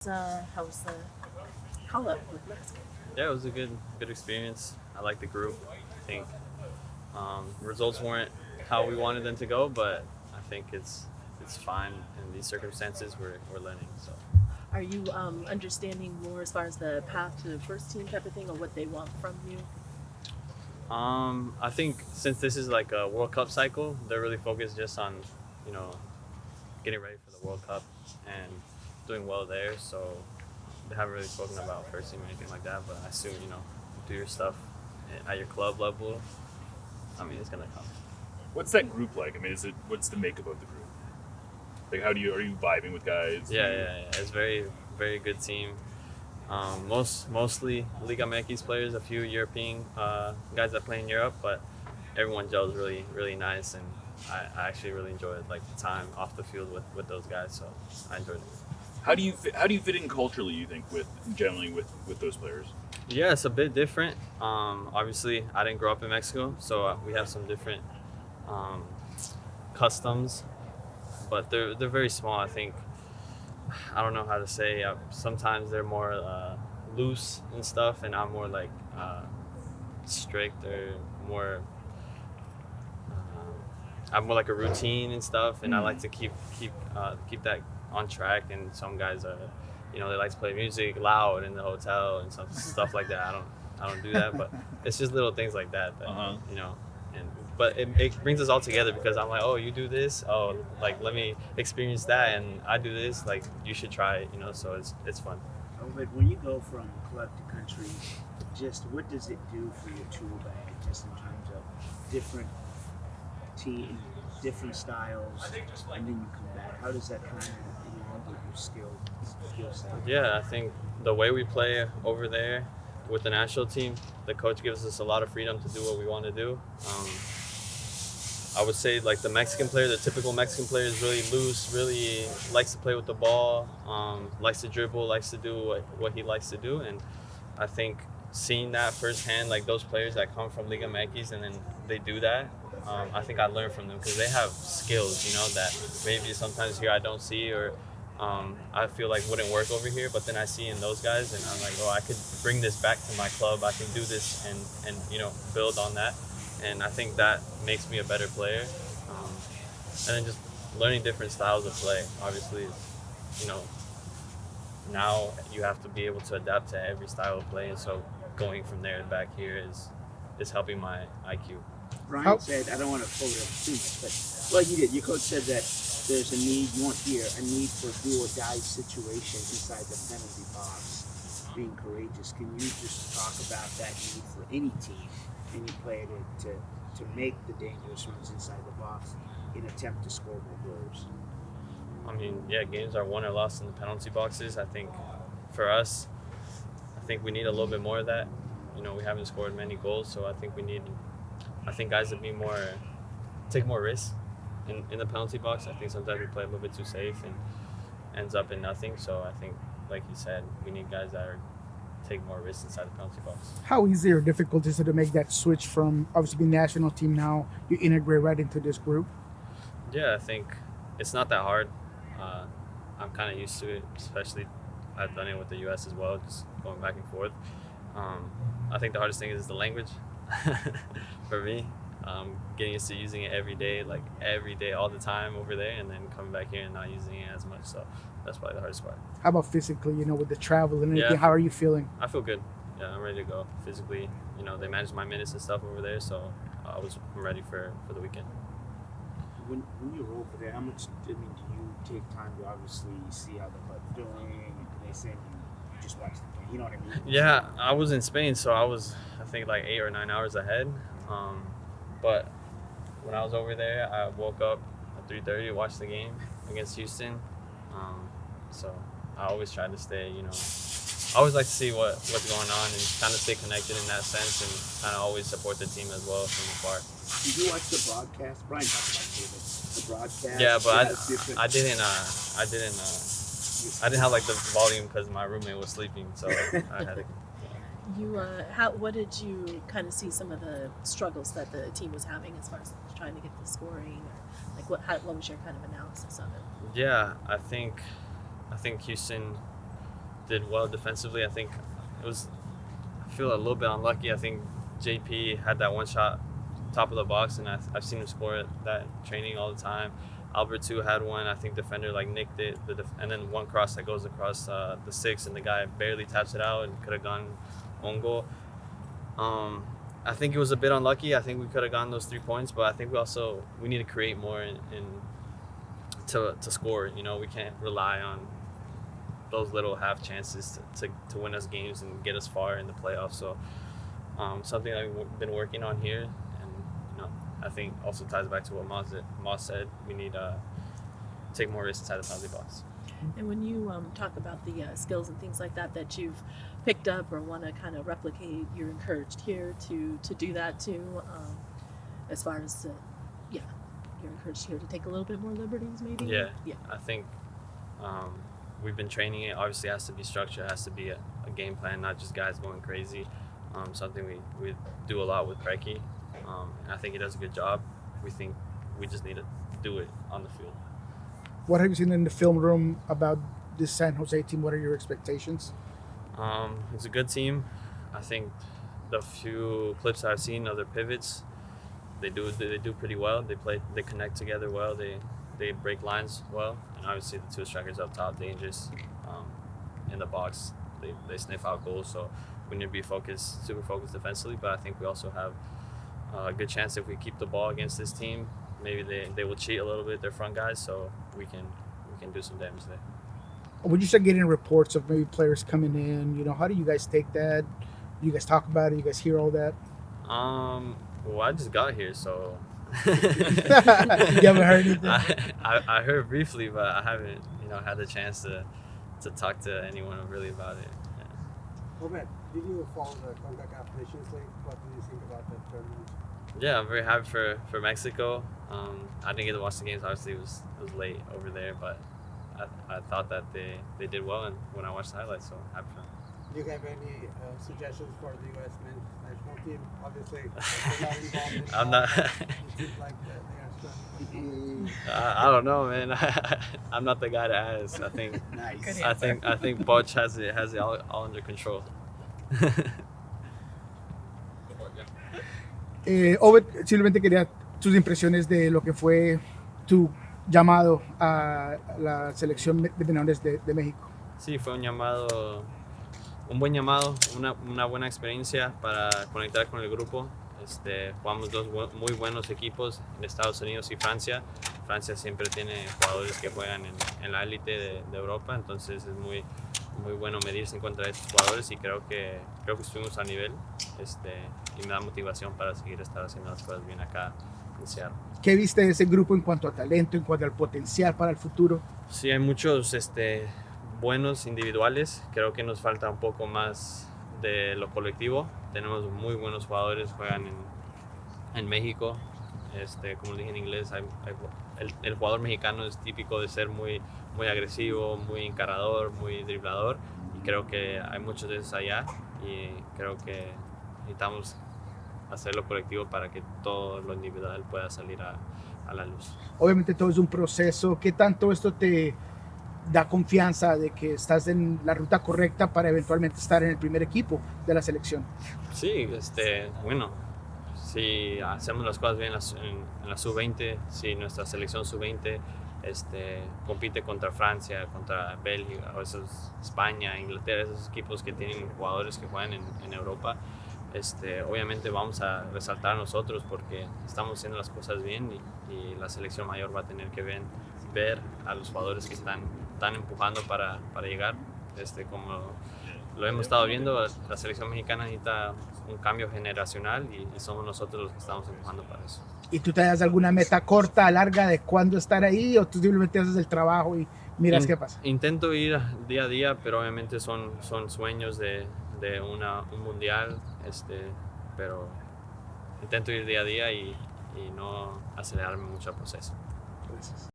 How was the call up with Mexico? Yeah, it was a good experience. I like the group. I think results weren't how we wanted them to go, but I think it's fine in these circumstances. We're learning. So Are you understanding more as far as the path to the first team type of thing, or what they want from you? I think since this is like a World Cup cycle, they're really focused just on you know getting ready for the World Cup and doing well there. So they haven't really spoken about first team or anything like that. But I assume do your stuff at your club level. I mean, it's gonna come. What's that group like? I mean, what's the makeup of the group? Like, are you vibing with guys? Yeah. It's very good team. Mostly Liga MX players, a few European guys that play in Europe, but everyone gels really nice, and I actually really enjoyed like the time off the field with those guys. So I enjoyed it. How do you fit in culturally? You think with generally with those players? Yeah, it's a bit different. Obviously, I didn't grow up in Mexico, so we have some different um, customs, but they're very small. I think I don't know how to say. Sometimes they're more loose and stuff, and I'm more like strict or more. I'm more like a routine and stuff, and I like to keep that on track. And some guys are, they like to play music loud in the hotel and stuff like that. I don't do that, but it's just little things like that you know. And but it brings us all together because I'm like, oh, you do this, oh, like let me experience that, and I do this, like you should try it, So it's fun. Obed, when you go from club to country, just what does it do for your tool bag, just in terms of different team, different styles, and then you come back? How does that kind of elongate your skill set? Yeah, I think the way we play over there with the national team, the coach gives us a lot of freedom to do what we want to do. I would say like the Mexican player, the typical Mexican player is really loose, really likes to play with the ball, likes to dribble, likes to do what he likes to do. And I think seeing that firsthand, like those players that come from Liga MX and then they do that, I think I learned from them because they have skills, that maybe sometimes here I don't see or I feel like wouldn't work over here, but then I see in those guys and I'm like, oh, I could bring this back to my club. I can do this and build on that. And I think that makes me a better player. And then just learning different styles of play. Obviously, now you have to be able to adapt to every style of play. And so going from there to back here is helping my IQ. Brian said, I don't want to quote him too much, but well, you did. Your coach said that there's a need, you won't hear, a need for do or die situation inside the penalty box. Being courageous. Can you just talk about that need for any team, any player to make the dangerous runs inside the box in attempt to score more goals? I mean, yeah, games are won or lost in the penalty boxes. I think for us, I think we need a little bit more of that. We haven't scored many goals, so I think guys would take more risks in the penalty box. I think sometimes we play a little bit too safe and ends up in nothing. So I think, like you said, we need guys that take more risks inside the penalty box. How easy or difficult is it to make that switch from obviously being national team now you integrate right into this group? Yeah, I think it's not that hard. I'm kind of used to it, especially I've done it with the U.S. as well, just going back and forth. I think the hardest thing is the language for me. Getting used to using it every day, all the time over there, and then coming back here and not using it as much. So that's probably the hardest part. How about physically, with the travel and everything? Yeah. How are you feeling? I feel good. Yeah, I'm ready to go physically. They manage my minutes and stuff over there, so I'm ready for the weekend. When you're over there, how much, do you take time to obviously see how the club's doing? And they send you just watch the game? You know what I mean? Yeah, I was in Spain, so I think like 8 or 9 hours ahead. But when I was over there, I woke up at 3:30 to watch the game against Houston. So I always try to stay, I always like to see what's going on and kind of stay connected in that sense and kind of always support the team as well from afar. Did you watch the broadcast? Brian talked about the broadcast. Yeah, but I didn't have like the volume because my roommate was sleeping, so I had to. What did you kind of see some of the struggles that the team was having as far as trying to get the scoring, or like what was your kind of analysis of it? Yeah, I think Houston did well defensively. I think I feel a little bit unlucky. I think JP had that one shot top of the box, and I've seen him score that in training all the time. Albert too had one. I think defender nicked it, and then one cross that goes across the 6, and the guy barely taps it out and could have gone on goal. I think it was a bit unlucky. I think we could have gotten those 3 points, but I think we need to create more to score. You know, we can't rely on those little half chances to win us games and get us far in the playoffs. So something I've been working on here, and you know, I think also ties back to what Moss said. We need to take more risks inside the penalty box. And when you talk about the skills and things like that you've picked up or want to kind of replicate, you're encouraged here to do that too. As far as you're encouraged here to take a little bit more liberties, maybe. Yeah. Yeah. I think we've been training it. Obviously, it has to be structured. It has to be a game plan, not just guys going crazy. Something we do a lot with Preki. And I think he does a good job. We think we just need to do it on the field. What have you seen in the film room about this San Jose team? What are your expectations? It's a good team. I think the few clips I've seen of their pivots, they do pretty well. They connect together well. They break lines well, and obviously the 2 strikers up top, dangerous. In the box, they sniff out goals. So we need to be super focused defensively. But I think we also have a good chance if we keep the ball against this team. Maybe they will cheat a little bit, their front guys, so we can do some damage there. When you start getting reports of maybe players coming in, you know, how do you guys take that? Do you guys talk about it? You guys hear all that? Well, I just got here, so You haven't heard anything? I heard briefly, but I haven't, had the chance to talk to anyone really about it. Yeah. Obed, did you follow the CONCACAF Nations League? What do you think about that tournament? Yeah, I'm very happy for Mexico. I didn't get to watch the games. Obviously, it was late over there, but I thought that they did well, and when I watched the highlights, so happy for them. Do you have any suggestions for the U.S. men's national team? Obviously, they're not involved in I'm not. it seems like they are struggling. I don't know, man. I'm not the guy to ask. I think Nice. I think Butch has it all under control. Obed, simplemente quería tus impresiones de lo que fue tu llamado a la selección de menores de México. Sí, fue un buen llamado, una buena experiencia para conectar con el grupo. Jugamos 2 muy buenos equipos en Estados Unidos y Francia. Francia siempre tiene jugadores que juegan en la élite de Europa, entonces es muy bueno medirse en contra de estos jugadores, y creo que estuvimos a nivel, y me da motivación para seguir haciendo las cosas bien acá en Seattle. ¿Qué viste de ese grupo en cuanto a talento, en cuanto al potencial para el futuro? Sí, hay muchos buenos individuales. Creo que nos falta un poco más de lo colectivo. Tenemos muy buenos jugadores, juegan en México. Como dije en inglés, el jugador mexicano es típico de ser muy agresivo, muy encarador, muy driblador, y creo que hay muchos de esos allá, y creo que necesitamos hacerlo colectivo para que todo lo individual pueda salir a la luz. Obviamente todo es un proceso. ¿Qué tanto esto te da confianza de que estás en la ruta correcta para eventualmente estar en el primer equipo de la selección? Sí, bueno, si hacemos las cosas bien en la sub-20, si nuestra selección sub-20 compite contra Francia, contra Bélgica, o España, Inglaterra, esos equipos que tienen jugadores que juegan en Europa, obviamente vamos a resaltar a nosotros porque estamos haciendo las cosas bien, y la selección mayor va a tener que ver a los jugadores que están empujando para llegar. Como lo hemos estado viendo, la selección mexicana necesita un cambio generacional, y somos nosotros los que estamos empujando para eso. ¿Y tú te das alguna meta corta, larga de cuándo estar ahí, o tú simplemente haces el trabajo y miras qué pasa? Intento ir día a día, pero obviamente son sueños de un mundial, pero intento ir día a día y no acelerarme mucho al proceso. Gracias.